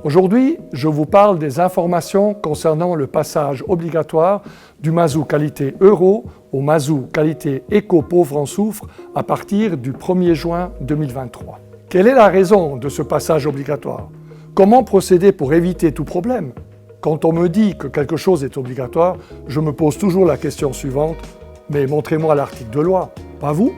Aujourd'hui, je vous parle des informations concernant le passage obligatoire du mazout qualité Euro au mazout qualité Eco pauvre en soufre à partir du 1er juin 2023. Quelle est la raison de ce passage obligatoire? Comment procéder pour éviter tout problème? Quand on me dit que quelque chose est obligatoire, je me pose toujours la question suivante, mais montrez-moi l'article de loi, pas vous?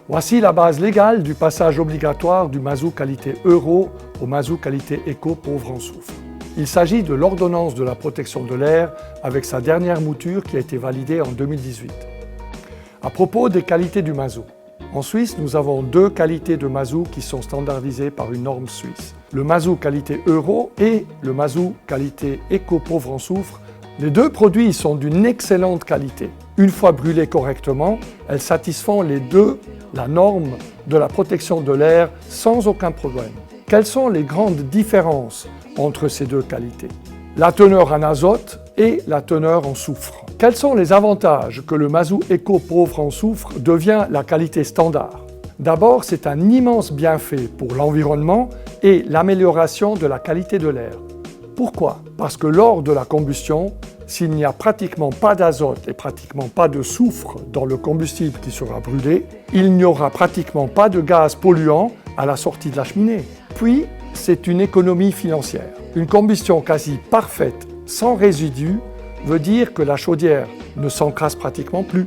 Voici la base légale du passage obligatoire du mazout qualité Euro au mazout qualité Eco pauvre en soufre. Il s'agit de l'ordonnance de la protection de l'air avec sa dernière mouture qui a été validée en 2018. À propos des qualités du mazout, en Suisse, nous avons deux qualités de mazout qui sont standardisées par une norme suisse. Le mazout qualité Euro et le mazout qualité Eco pauvre en soufre. Les deux produits sont d'une excellente qualité. Une fois brûlés correctement, elles satisfont les deux la norme de la protection de l'air sans aucun problème. Quelles sont les grandes différences entre ces deux qualités? La teneur en azote et la teneur en soufre. Quels sont les avantages que le mazout Eco pauvre en soufre devient la qualité standard? D'abord, c'est un immense bienfait pour l'environnement et l'amélioration de la qualité de l'air. Pourquoi? Parce que lors de la combustion, s'il n'y a pratiquement pas d'azote et pratiquement pas de soufre dans le combustible qui sera brûlé, il n'y aura pratiquement pas de gaz polluant à la sortie de la cheminée. Puis, c'est une économie financière. Une combustion quasi parfaite, sans résidus, veut dire que la chaudière ne s'encrasse pratiquement plus.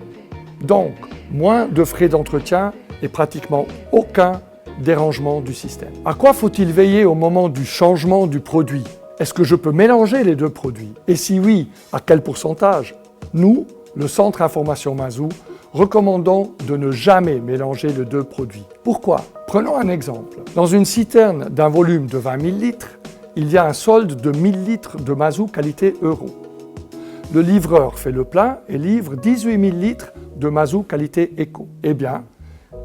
Donc, moins de frais d'entretien et pratiquement aucun dérangement du système. À quoi faut-il veiller au moment du changement du produit? Est-ce que je peux mélanger les deux produits? Et si oui, à quel pourcentage? Nous, le Centre Information Mazout, recommandons de ne jamais mélanger les deux produits. Pourquoi? Prenons un exemple. Dans une citerne d'un volume de 20 000 litres, il y a un solde de 1000 litres de mazout qualité Euro. Le livreur fait le plein et livre 18 000 litres de mazout qualité Eco. Eh bien,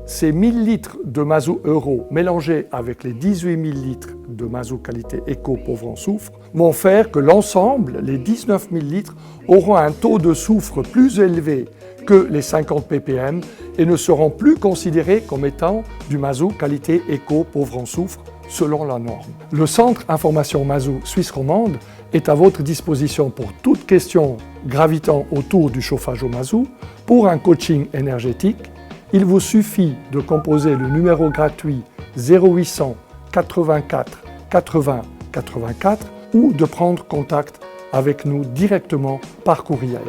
ces 1000 litres de mazout Euro mélangés avec les 18 000 litres de mazout qualité Eco pauvre en soufre vont faire que l'ensemble, les 19 000 litres, auront un taux de soufre plus élevé que les 50 ppm et ne seront plus considérés comme étant du mazout qualité Eco pauvre en soufre selon la norme. Le Centre Information Mazout Suisse romande est à votre disposition pour toute question gravitant autour du chauffage au mazout. Pour un coaching énergétique, il vous suffit de composer le numéro gratuit 0800 84 80 84 ou de prendre contact avec nous directement par courriel.